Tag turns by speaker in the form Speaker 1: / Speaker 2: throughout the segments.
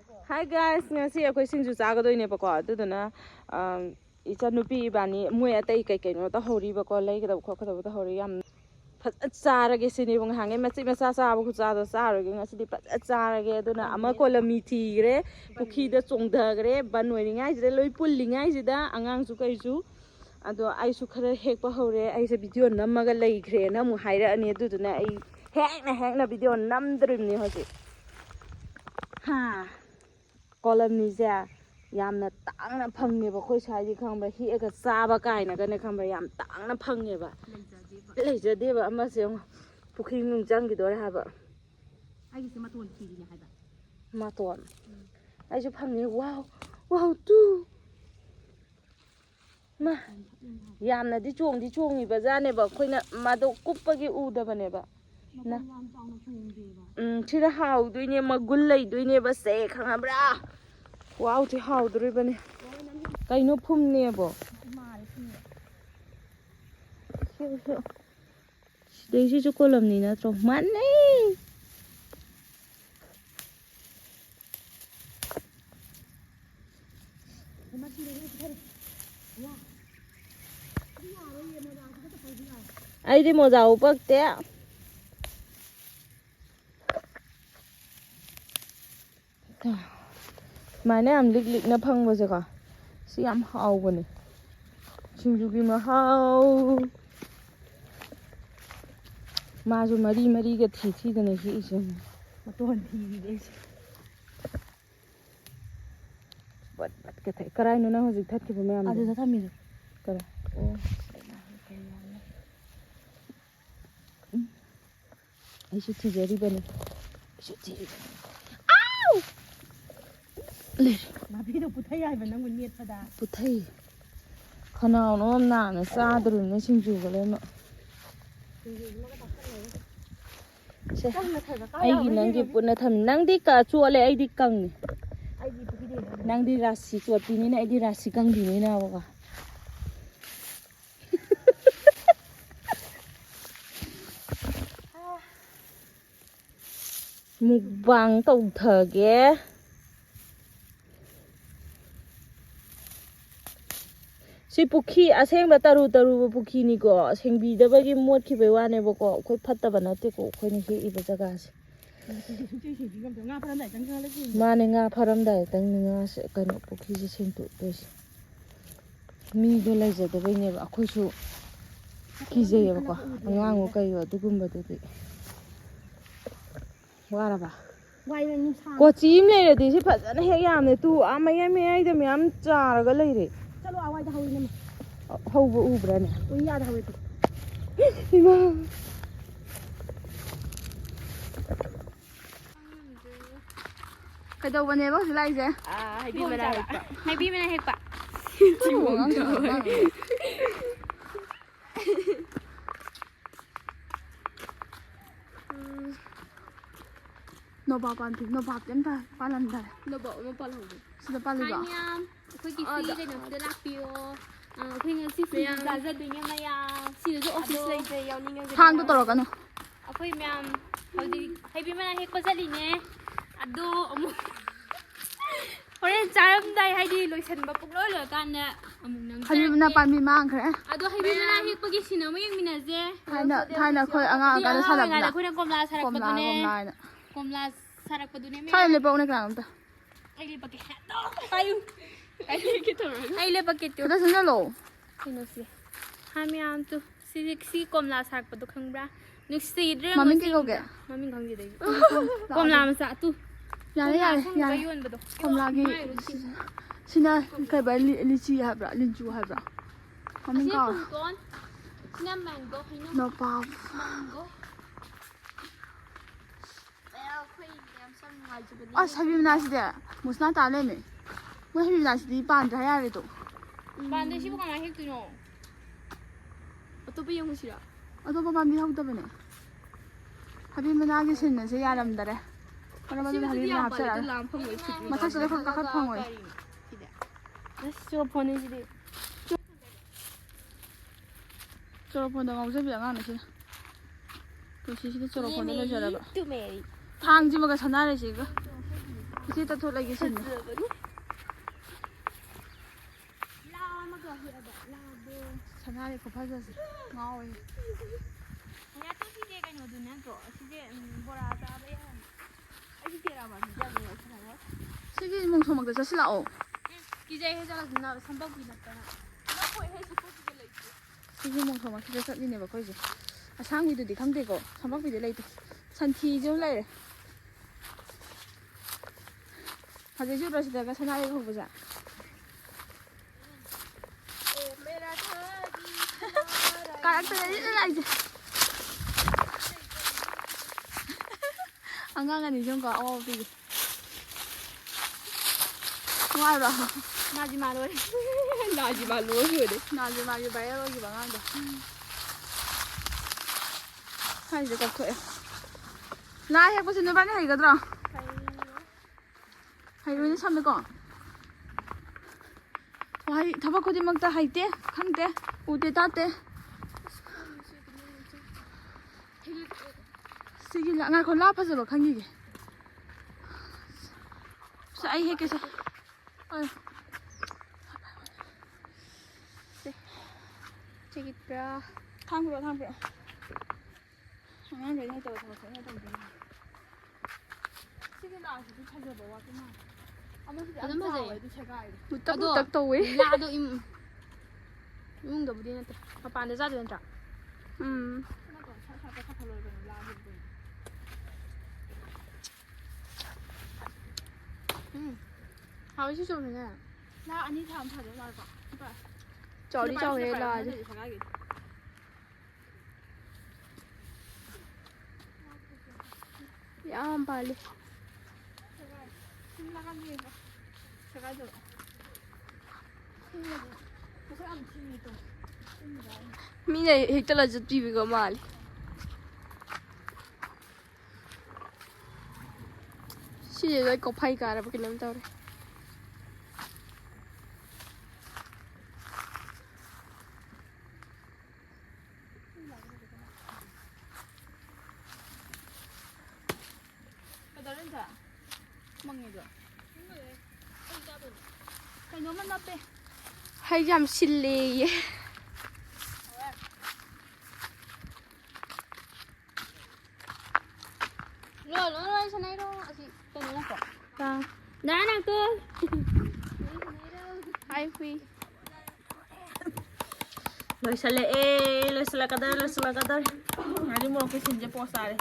Speaker 1: Hi guys, ngasi akhoi Singju chagadoi ne bako aduduna ichanupi ibani moi atai kai kai no ta hori bako laigada khokada ta hori yam charage sini bung hange machi macha cha bu cha do charage ngasidi charage aduna ama kolami thigre pukhi da chongdagre banoi ngai jide loi pulli ngai jida angang su kai su ado ai su khara hekpa hore ai se video namaga leigre na mu haira ani aduduna ai hekna video namdrimni hoji ha columnise yamna tangna phangneba khoi saidi khangba hi ega chaba kaina gane khangba yam tangna phangneba leijadeba ama se pukhi nung jangi dore haba
Speaker 2: ai se maton thiri haba
Speaker 1: maton ai ju phangne wow tu ma yamna di chongi bazane ba khoina mado kuppagi udabane ba na thira haw duine magul lei duine ba se khangabra wow thi haw duri bane kaino phumne bo dei si chu kolam ni na tro man nei ai di mo jau pak te Mana am lik na phang ba se ka si am haw bane Singju gi ma haw ma ju mari ga thi da ne hi isem
Speaker 2: maton thiri de
Speaker 1: bat ka thai karai no na hojik that ki ba me am
Speaker 2: adu da thami
Speaker 1: kara o ai shi thi jari bane shi thi le
Speaker 2: nabi do puthai ai ba nang un net pada
Speaker 1: puthai khanao no na na sa dru ne Singju ga le ma ai gi nang gi puna tham nang di ka chu le ai di kang ni
Speaker 2: ai gi puki de
Speaker 1: nang di rasi chu ti ni na ai di rasi kang di ni na ba mukbang tau thage si pukhi aseng ba taru pukhi ni ko sengbi da ba gi mot ki be wa ne ba ko khoi phatta ba na te ko khoi ni hi iba jaga se ma ne nga pharam dai tang ni nga se kano pukhi se seng tu to se mi do lai ja da bai ne ba khoi su ki je ba ko angang o kai wa dugum ba de wa ra ba
Speaker 2: wai ni sa
Speaker 1: ko chim le de si phajana he yam ne tu a mai ai da myam char ga lai re
Speaker 2: chalo awai da hawi ne
Speaker 1: hau bu ubra ne
Speaker 2: un ya da hawi tu
Speaker 1: ima
Speaker 2: kai do bane ba si lai je
Speaker 1: hai bi mana
Speaker 2: hek pa no ba pan thi no ba tem ta palan da
Speaker 3: no bo mo pal ho
Speaker 2: sida pali ba
Speaker 3: anyam khoi ki si le no de la pio khoi nga si si za za de nya ya si de office lai de yaw ni nga
Speaker 2: thang to toro kanu
Speaker 3: khoi myam hodi hai bi mana hek pa jali ne ado amu horen charam dai hai di loisan ba puk lo lo kan na amung nang
Speaker 2: khali na pan mi mang khre
Speaker 3: ado hai bi mana hek pa gi sina mo yang mina je
Speaker 2: thaina khoi anga ka da sala
Speaker 3: na khoi na komla sarak pa dune
Speaker 2: komla
Speaker 3: komla sarak pa dune me
Speaker 2: thai le pau ne kram ta
Speaker 3: ai le pakai do ayu ai le pakai tu
Speaker 2: da sun lo
Speaker 3: kino si hamiam tu si komla sarak pa du khangbra next idre
Speaker 2: mami ki ko ge
Speaker 3: mami khangji dei komla ma sa tu
Speaker 2: yare
Speaker 3: yon bado
Speaker 2: komla gi sina kai ba lichi ha bra linju ha bra mami ka
Speaker 3: kon sinam mango hino
Speaker 2: no pa
Speaker 3: mango
Speaker 2: ah sabi na si de musna ta le me mo sabi na si di pan da ya re to
Speaker 3: bande si bukan hek tu no atau yang musira
Speaker 2: ado ba mami hau da bane habi mana gi sin na se ya ram da re mana ba habi na hap sa
Speaker 3: lam phang oi chit
Speaker 2: mata sa ka ka phang oi
Speaker 3: so phone ji de
Speaker 2: choro phone da ngau se bi nga na si to si si choro phone da ja ra ba
Speaker 3: tu me
Speaker 2: thang ji ma ga sana re si ga 이제 다 돌아기 싫네. 전화를 고파져서 나오이.
Speaker 3: 야, 또 시제 가노도는 또 시제 뭐라 하다봐야. 시제라만 진짜 뭐야, 사람.
Speaker 2: 시기 몽소 먹다 자실라오.
Speaker 3: 기자에 해자가 나 삼박이 났잖아. 나 거의 해서 포스게 레이트.
Speaker 2: 시기 몽소 막 기자 sat리네 봐 거기지. 아 상위도디 강대고 삼박비디 레이트. 산티 좀 레이래. 가지 주러시다가 전화를 해보자. 까락터가 일어나 이제. 안 가는 이정가 비기. 와라.
Speaker 3: 나지 말로. 나지 말로 그래.
Speaker 2: 나지 말고 봐요 여기 망한다. 하 이제 깎고요. 나 해보시 누반이 하이거들아. 하이로니 삼백원. 하이 타바코디 먹다 하이때 강때 우대 따때. 시기 나 건 라파서 강기게. 사이 해께서. 아유.
Speaker 3: 저기 뼈.
Speaker 2: 탕불어. 장난 왜 해다가 저거 해다 돼. 시기 나 아직도 찾아봐 왔구만. 아마 시기 안 나와. 애도 제가 알고. 무딱무딱 더왜?
Speaker 3: 나도 임도 무디는 아빠한테 자주는 자. 하고 싶으면은
Speaker 2: 나 아니 다음 타자 말봐.
Speaker 3: 저리 저 해라. 야, 빨리.
Speaker 2: 나간 뒤에 제가 줘. 그 사람 팀이 또.
Speaker 3: Mina hektar aja TV ko mal. Siya ay ko pai kara pa kilam tawre.
Speaker 2: Kadarin ta. Mangido. Kay naman nape.
Speaker 3: Hay jam silly. Rồi sao này đâu, chị tôi nói có. Vâng. Đã nào cơ. Hai phi.
Speaker 1: loisalakadar. Hari mo ko sinje posare.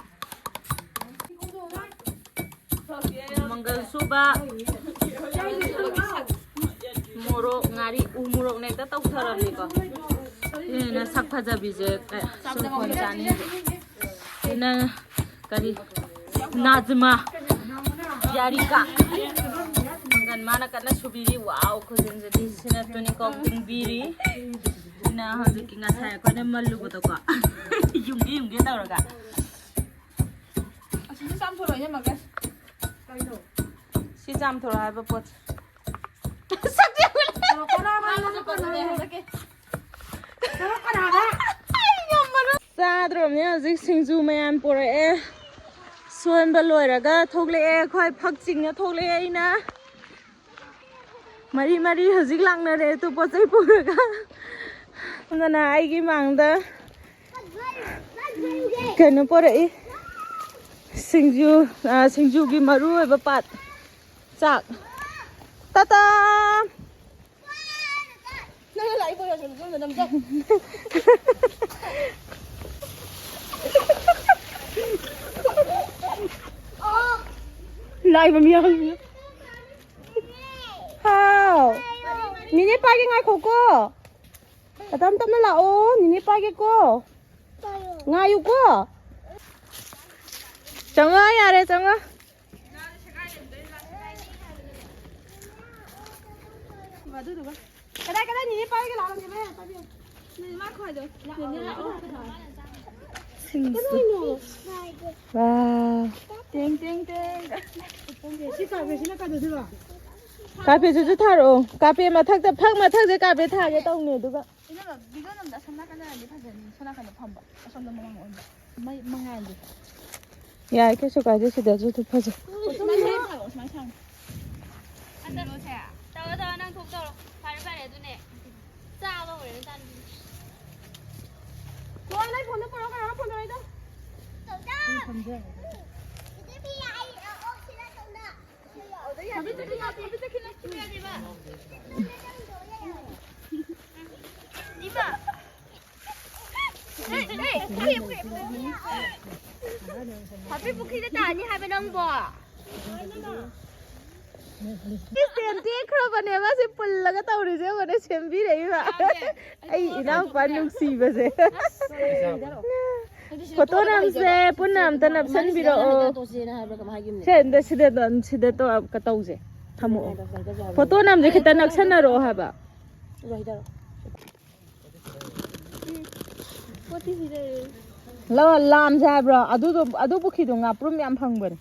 Speaker 1: Manggal suba. Murok ngari umurok nekta tau tharam ni ko. Ina sakphaja bije sumkhon jani. Ina kari Nazma Yarika Ngan mana kana subiri wow khujin jadi sina tuni kok ding biri na haju kinga saya ko ne mallu ko to ka yunggi taw ra ka
Speaker 2: 진짜 쌈 돌아 냐 막아.
Speaker 1: si jam thora hai ba pot sa drom ne zik singju mayam pore e Suan ba loiraga thogle e khoi phak chingna thogle e na mari hojik langna re tu pochai puraga ngana ai gi mangda kanu pore e singju gi maru e ba pat chak tata
Speaker 2: 나 라이 보여 좀 남자.
Speaker 1: lại vào miệng hao nhìn pa cái ngay khổ cô tâm nó là ô nhìn pa cái cô ngay yêu cô chẳng ơi à đây chẳng ơi
Speaker 2: và tôi được không? Cái đây nhìn pa cái làm gì vậy? Tại vì nhìn mắt khỏi rồi. Nhìn lại.
Speaker 1: wow
Speaker 2: 땡. 시카 왜 시나까지 들어?
Speaker 1: cà phê chú tharo cà phê mà thắc phắc mà thắc cà phê thả cái tông này đúng không
Speaker 2: 이거는 나 선나가는 아니 파전이 선나가는 판바. 선도 먹는 거 온다. 망하는데.
Speaker 1: 야 계속 아저씨 내줘 두 파지
Speaker 2: 오스만 해. 오스만 상.
Speaker 3: 안돼 따가 난 독도로 발발해 두네 짜가 그래 짠
Speaker 2: Rồi lấy phone nó vào cái đó phone này đâu.
Speaker 3: 밥이 볶이겠다 아니 하면 안 봐.
Speaker 1: cái tiền tiếc không còn em sẽ phun là cái tàu này sẽ còn xem video đấy mà ai nào quan nhung xì vào thế photo nam sẽ phun nam tân nam sân video xem đây sẽ to cái tàu gì tham mộ photo nam gì khi tân nam sân là rồi hả bà lo làm ra bro adu bukhi do ngaprum yam phang ben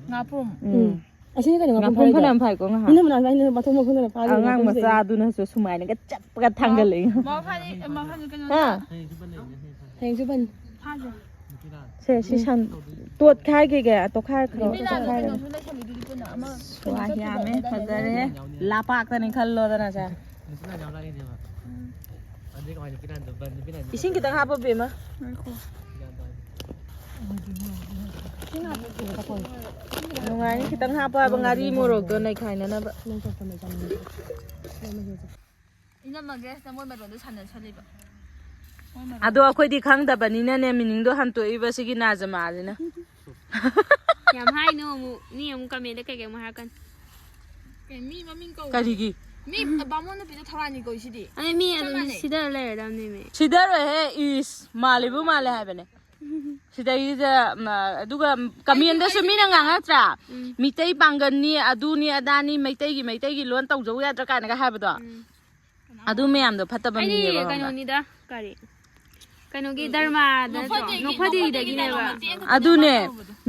Speaker 2: Ngaprum.
Speaker 4: Asini kan
Speaker 1: ngaprum phanam phai ko nga
Speaker 4: Ini mana ini bathum mo khuna pa.
Speaker 1: angang masa adu na so sumai na chap ka thangal le
Speaker 2: Mà phải cái nó.
Speaker 1: ha
Speaker 4: Heng ju ban.
Speaker 2: Pha rồi.
Speaker 1: se si san tuot khai ke to khai kho
Speaker 2: Đi làm cái nó xuống đây xong đi đi bên nào mà.
Speaker 1: wa ya me phadare la pak ta ni khallo ta na cha ising kita ha pa be ma nungai kita ha pa bangari mo ro to nai khai na na ba
Speaker 2: 이나 막에 나뭐 말로 산을 살리바.
Speaker 1: ado akhoi di khang da bani na ne mining do han to i ba sigi na jama le na
Speaker 3: ям hai no mu ni am ka me de kai ma ha kan.
Speaker 2: 미 마민 거.
Speaker 1: ka ri gi
Speaker 2: 미 마모는 비도 타라니 거 있으디.
Speaker 3: Ai mi sida le da ne me.
Speaker 1: sidar he is malibu male ha bane sidai da aduga kamien da sumi na nga tra mitei bangan ni adu ni adani meitai gi lon tau jau ya tra ka na ga ha ba do adu me am do phata ba
Speaker 3: Ai
Speaker 1: ni
Speaker 3: ni
Speaker 1: ba
Speaker 3: kano ni da kari. Kano gi dharma da no phadi da gi ne ba.
Speaker 1: adu ne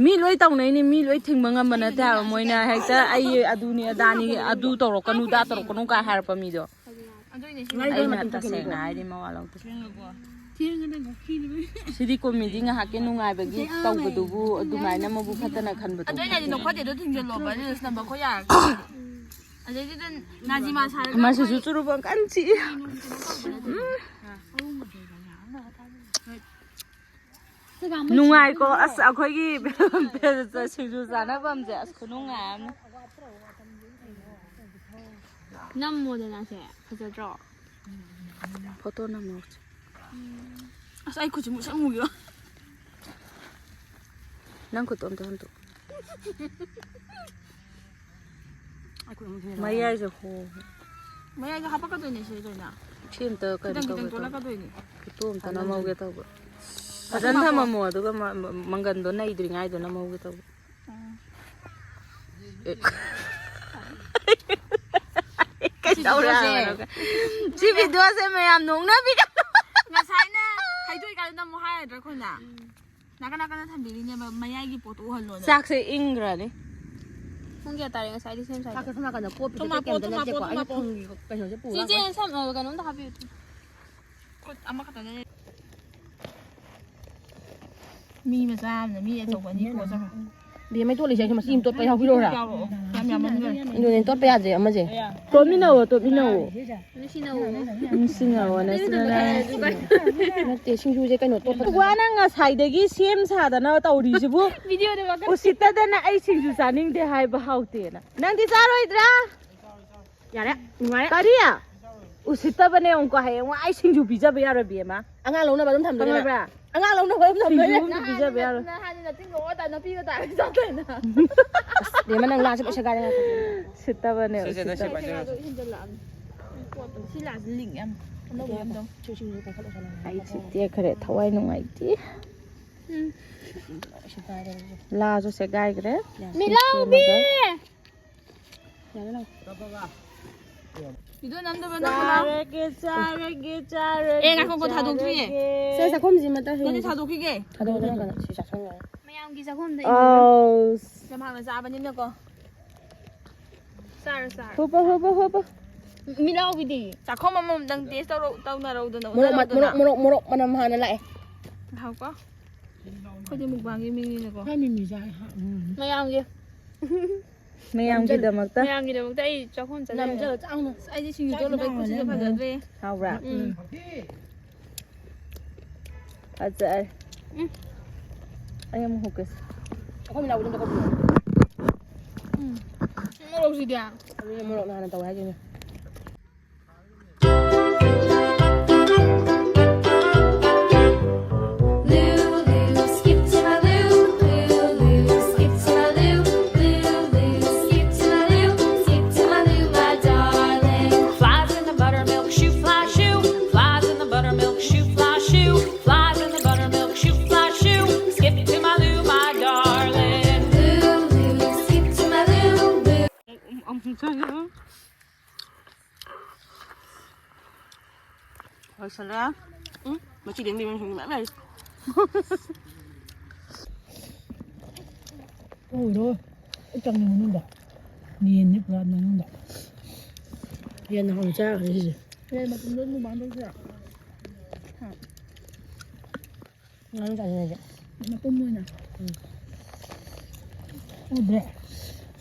Speaker 1: mi loi tau nei ni mi loi thing mangam bana ta moina hekta ai adu ni adani adu to ro kanu da to ro kanu ka har pa mi do ai na ta se na ai di ma wa lo sidi comedy nga hakin nungai bagi tau bu bu dumai na mo bu phatana khan bu
Speaker 2: 아저희 나지 너 파데도 튕겨로 봐. 그래서 나 먹고 야. 아저희는 나지만 살.
Speaker 1: ma su su churu bang kan chi nungai ko as akhoi gi be singju sana bam je as khunungai am
Speaker 3: Nam mo de na se phaja jo.
Speaker 1: photo na mo
Speaker 2: 아이고 좀 상무겨.
Speaker 1: nang ko tom tom to maya je ho
Speaker 2: 뭐야 이거 하바가도 있네 시저나.
Speaker 1: chim to ka
Speaker 2: 기당
Speaker 1: to
Speaker 2: 기당 돌아가도 있네.
Speaker 1: tom ta na mo ge to ba pajan tha ma mo to ga mangan do nai dri ngai do na mo ge to cái đâu ra chỉ vì đua xe mày làm nung nó bị
Speaker 2: 나사이나 하이도이 가는 뭐 하야 될 거나. 나가나가는 산비리냐 마야기 보도 할로나.
Speaker 1: sạc sẽ in rồi đấy
Speaker 3: Không kia tari ngai sai di sem sai.
Speaker 4: Ka sama kana ko pi
Speaker 2: Tuma
Speaker 4: ke
Speaker 2: po,
Speaker 4: ke
Speaker 2: tuma
Speaker 4: ke
Speaker 2: po,
Speaker 4: ko
Speaker 2: tuma
Speaker 4: ai
Speaker 2: po.
Speaker 4: thong ka no je pu.
Speaker 3: Ji jen sam kanon da habi.
Speaker 2: 그 아마 갖다 내. 미면 사람네 미에 저거니 고서.
Speaker 4: Bi mai to le sai ma sim to pa hau pi ro ra.
Speaker 2: 냠냠한 거.
Speaker 4: Ino nen to pa ya je ama je.
Speaker 1: tôi biết nào
Speaker 3: Ni sina wo.
Speaker 1: xin nào này xin nào
Speaker 4: Na te singju je ka no to pa.
Speaker 1: quá năng à xài đấy cái xem xả đó nó tàu đi chứ bu
Speaker 3: Video de ba ka.
Speaker 1: ô xịt đó na ai xin chú sản ninh để hai bao hậu tiền à năng đi ra rồi ra
Speaker 4: Ya re. Ngai.
Speaker 1: cái đi à ô xịt đó bên này ông có hay ông ai xin chú bị ra bây giờ bị mà
Speaker 4: Anga lo na ba dum tham
Speaker 1: không
Speaker 4: de
Speaker 1: phải
Speaker 4: ra.
Speaker 1: à
Speaker 4: Anga lo na ba dum tham
Speaker 1: xin
Speaker 4: de.
Speaker 1: chú bị ra bây giờ
Speaker 2: 나 하니나 띵거 왔다 나 피가 다 있었다.
Speaker 4: De ma nang la se sa ga ra.
Speaker 1: xịt đó bên này xịt đó
Speaker 2: 신라 링 엠. 너 뭐야?
Speaker 4: Chu singju ka khala sana.
Speaker 1: ai xịt tiếc cái thawai nung ai tí
Speaker 4: Shi ta de.
Speaker 1: la cho sẽ gai cái đấy
Speaker 3: Milau bi.
Speaker 4: Ya la.
Speaker 2: 이도 남자분 나구나.
Speaker 1: 에
Speaker 2: 갖고 다 독주해.
Speaker 4: Se sa khom ji ma ta he.
Speaker 2: 너네 다 독히게.
Speaker 4: Ta do na kana si sa sang.
Speaker 3: Mayam gi sa khom de.
Speaker 1: 어
Speaker 2: 좀 하면 사바님 거.
Speaker 3: Sar sar.
Speaker 1: 호버
Speaker 2: 미라오 비디. 자, 커먼 당 데스로 다운하러도 나.
Speaker 4: Mo mana ma na lại.
Speaker 2: 하고. 거기 먹방이 미니는 거.
Speaker 4: Ha mi mi ja ha.
Speaker 3: Mayam gi.
Speaker 1: ꯃꯌꯥꯝꯒꯤꯗꯃꯛꯇ
Speaker 3: ꯃꯌꯥꯝꯒꯤꯗꯃꯛꯇ ꯑꯩ ꯆꯥꯛꯈꯨꯝ ꯆꯠꯂꯦ
Speaker 4: 남자 짱나.
Speaker 2: ꯑꯩꯗꯤ ꯁꯤꯡꯖꯨ ꯇꯣꯠꯂꯨꯕꯩ ꯈꯨꯠꯁꯤꯁꯨ ꯐꯖꯗ꯭ꯔꯦ
Speaker 1: ꯍꯥꯎꯕ꯭ꯔꯥ ꯐꯖꯔꯦ ꯑꯩ ꯑꯃꯨꯛ ꯍꯨꯛꯀꯦꯁꯦ
Speaker 4: 거기 나오는 거 거기.
Speaker 2: ꯃꯣꯔꯣꯛꯁꯤꯗꯤ
Speaker 4: 우리 뭐로 하나 더 해주네.
Speaker 1: 벌써요?
Speaker 4: 응? 며칠 냉면 종류 많아.
Speaker 5: 오히려 짱 먹는다. 니네 불안 먹는다.
Speaker 4: 얘는 혼자 그러지.
Speaker 2: 얘 막 너무 많은데
Speaker 4: 나는 잘해야지.
Speaker 2: 나 뿜무나
Speaker 5: 어때?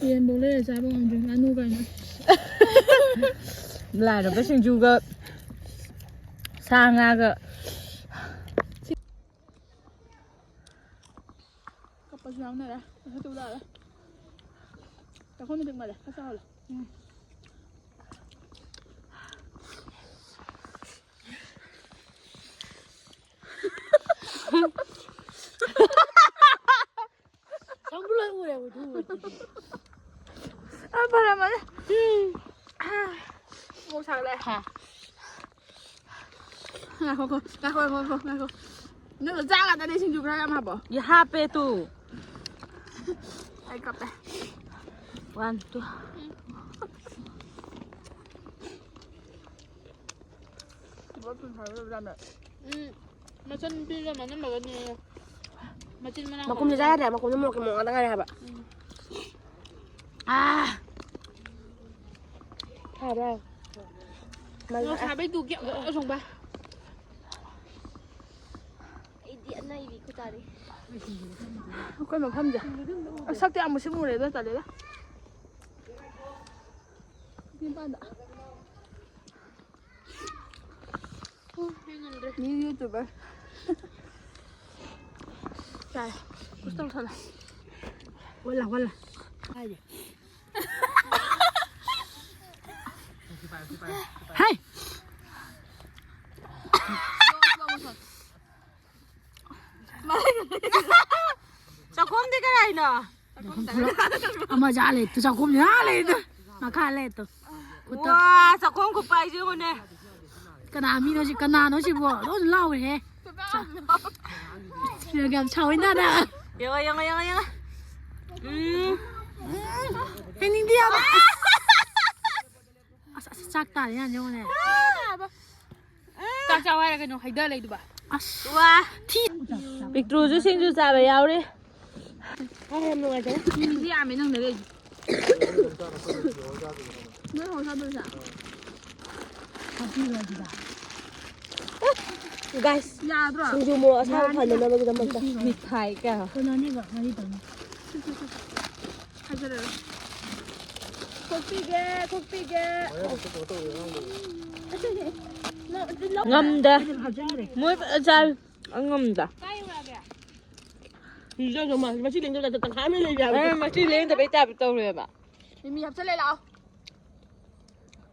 Speaker 2: 얘 몰래 잡은 중 나누가 있나
Speaker 1: lại rồi cái Singju sa nga cơ
Speaker 2: 아빠 좀 나와라 해도 나라 나 혼자 된 말이야 가서 올라
Speaker 4: 잠불라 그래 우리.
Speaker 2: 아 바람아 뭐 살래 가고 nó ra là ta đi xin chụp ra em hả bỏ
Speaker 1: y happy tu
Speaker 2: ai cặp đây
Speaker 1: one two
Speaker 2: bớt phần phải ra nữa mà chân đi ra mà nó bảo cái mà chân mà
Speaker 4: mà cũng ra đây mà cũng nó một cái món ăn này hả?
Speaker 1: à
Speaker 4: Thả ra.
Speaker 2: nó thả bấy tủ kẹo ở trong ba quên một hôm rồi sắc thì ăn một xíu mù đấy tại đấy đó liên quan đã như youtuber trời cứ tao thật là
Speaker 4: wallah.
Speaker 1: hay sao không đi cái này nè
Speaker 5: 아마 잘해. 또 자꾸 잘해. 나 갈래 또.
Speaker 1: wow sao không có bài chứ con nè
Speaker 5: 까나미 너지 까나너지 뭐. 너 라오해. 여기 한번 차오인다나.
Speaker 1: 영아
Speaker 5: 행님디야. 작다 아니야 저거네.
Speaker 2: ta chào ai là cái nó hay đây này được bà
Speaker 1: wow Victor chứ Singju ra về nhau đi
Speaker 4: Hai em luôn rồi chứ.
Speaker 2: đi ăn mấy thằng đấy mấy hồ sao đơn giản
Speaker 1: guys
Speaker 2: ya rồi
Speaker 4: Singju mua sao phải nên nó bây giờ mình ta.
Speaker 1: mịt thải cả
Speaker 5: 그나니가 나니다.
Speaker 2: hay chưa được 코피게
Speaker 1: ngâm đã mới sao ăn ngâm đã
Speaker 4: Giờ rồi mà chỉ lên cho tận 20 lên giờ.
Speaker 1: mà chỉ lên thì bây giờ bị tao rồi bà
Speaker 2: mì hấp sẽ lấy nào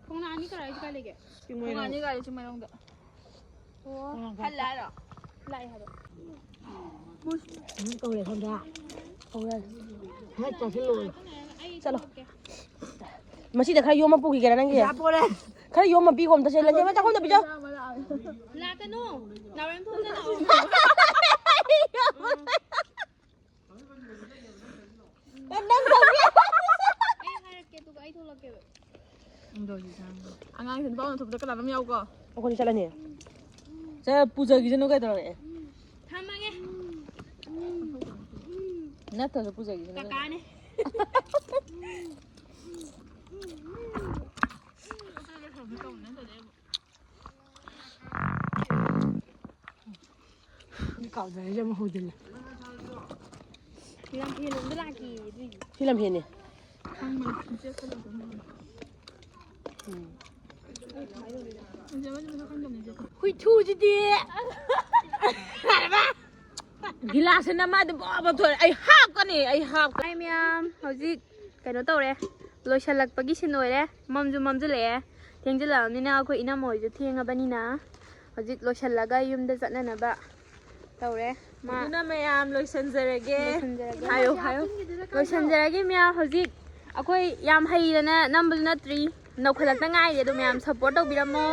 Speaker 3: không nào như cái này cái này kìa
Speaker 2: không ăn như cái chứ mày không được hay lại rồi
Speaker 3: lại hả
Speaker 4: Câu này không ra. Không ra. Hết trả xin lỗi. Sao đâu? Mà chỉ để khai vô mà bù cái này kìa. Khai vô mà bị gồm ta sẽ lên chứ mà chắc không được bị chưa?
Speaker 3: là cái nô nào em thôi cái nào
Speaker 2: ăn ăn thì bao nhiêu thùng cho cái làm nhau cơ
Speaker 4: Con đi sao lên nhỉ?
Speaker 1: 자 부적이 좀 누가 들어네
Speaker 3: 탐망해
Speaker 1: 나타서 부적이 좀
Speaker 3: 까까네
Speaker 4: Cậu về cho mà hồi gì
Speaker 3: thì làm phiền nó là kỳ gì
Speaker 4: Thì làm hiền nhỉ?
Speaker 5: hui thu chứ đi
Speaker 1: ꯒꯤꯂꯥꯁ ꯑꯃ ꯃꯥꯗꯤ Bob ꯊꯣꯛꯑꯦ ꯑꯩ ꯍꯥꯞꯀꯅꯤ ꯑꯩ half
Speaker 3: ꯍꯥꯏ ꯃꯌꯥꯝ ꯍꯧꯖꯤꯛ ꯀꯩꯅꯣ ꯇꯧꯔꯦ ꯂꯣꯏꯁꯤꯜꯂꯛꯄꯒꯤ ꯁꯤꯟ ꯑꯣꯏꯔꯦ ꯃꯝꯁꯨ ꯃꯝꯁꯤꯜꯂꯛꯑꯦ ꯊꯦꯡꯖꯤꯜꯂꯛꯑꯕꯅꯤꯅ ꯑꯩꯈꯣꯏ ꯏꯅꯝꯃ ꯍꯣꯏꯁꯨ ꯊꯦꯡꯉꯕꯅꯤꯅ ꯍꯧꯖꯤꯛ ꯂꯣꯏꯁꯤꯜꯂꯒ ꯌꯨꯝꯗ ꯆꯠꯅꯅꯕ ꯇꯧꯔꯦ
Speaker 1: ꯑꯗꯨꯅ ꯃꯌꯥꯝ ꯂꯣꯏꯁꯤꯟꯖꯔꯒꯦ
Speaker 3: ꯂꯣꯏꯁꯤꯟꯖꯔꯒꯦ
Speaker 1: ꯍꯥꯏꯌꯣ ꯍꯥꯏꯌꯣ
Speaker 3: ꯂꯣꯏꯁꯤꯟꯖꯔꯒꯦ ꯃꯌꯥꯝ ꯍꯧꯖꯤꯛ ꯑꯩꯈꯣꯏ ꯌꯥꯝ ꯍꯩꯔꯅ ꯅꯝꯕꯁꯨ ꯅꯠꯇ꯭ꯔꯤ ꯅꯧꯈꯠꯂꯛꯇ ꯉꯥꯏꯔꯤ ꯑꯗꯣ ꯃꯌꯥꯝ ꯁꯞꯄꯣꯔꯠ ꯇꯧꯕꯤꯔꯝꯃꯣ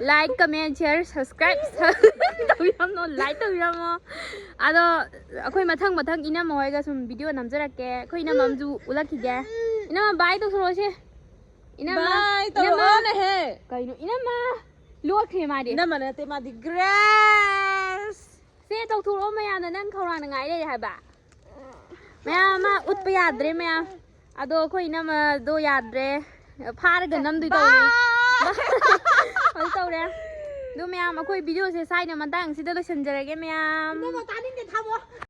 Speaker 3: ꯂꯥꯏꯛ ꯀꯃꯦꯟ ꯁꯤꯌꯔ ꯁꯕꯁꯀ꯭ꯔꯥꯏꯕ ꯇꯧꯕꯤꯔꯝꯃꯣ ꯂꯥꯏꯛ ꯇꯧꯕꯤꯔꯝꯃꯣ ꯑꯗꯣ ꯑꯩꯈꯣꯏ ꯃꯊꯪ ꯏꯅꯝꯃ ꯍꯣꯏꯒ ꯁꯨꯝ ꯚꯤꯗꯤꯑꯣ ꯅꯝꯖꯔꯛꯀꯦ ꯑꯩꯈꯣꯏ ꯏꯅꯝꯃ ꯑꯃꯁꯨ ꯎꯠꯂꯛꯈꯤꯒꯦ ꯏꯅꯝꯃ ꯕꯥꯏ ꯇꯧꯊꯣꯔꯛꯑꯣꯁꯦ ꯏꯅꯝꯃ
Speaker 1: ꯕꯥꯏ ꯇꯧꯔꯛꯑꯣꯅꯦꯍꯦ
Speaker 3: ꯀꯩꯅꯣ ꯏꯅꯝꯃ ꯂꯣꯠꯈ꯭ꯔꯦ ꯃꯥꯗꯤ
Speaker 1: ꯏꯅꯝꯃ ꯅꯠꯇꯦ ꯃꯥꯗꯤ ꯒ꯭ꯔꯦꯁ
Speaker 3: ꯁꯦ ꯇꯧꯊꯣꯔꯛꯑꯣ ꯃꯌꯥꯝꯅ ꯅꯪ ꯈꯧꯔꯥꯡꯅ ꯉꯥꯏ ꯂꯩꯔꯦ ꯍꯥꯏꯕ ꯃꯌꯥꯝ ꯑꯃ ꯎꯠꯄ ꯌꯥꯗ꯭ꯔꯦ ꯃꯌꯥꯝ ꯑꯗꯣ ꯑꯩꯈꯣꯏ ꯏꯅꯝꯃꯗꯣ ꯌꯥꯗ꯭ꯔꯦ ꯐꯥꯔꯒ ꯅꯝꯗꯣꯏ ꯇꯧꯔꯤ ꯍꯧꯖꯤꯛ ꯇꯧꯔꯦ ꯑꯗꯣ ꯃꯌꯥꯝ ꯑꯩꯈꯣꯏ ꯚꯤꯗꯤꯑꯣꯁꯦ ꯁꯥꯏꯅ ꯃꯇꯥꯡꯁꯤꯗ ꯂꯣꯏꯁꯤꯟꯖꯔꯒꯦ ꯃꯌꯥꯝ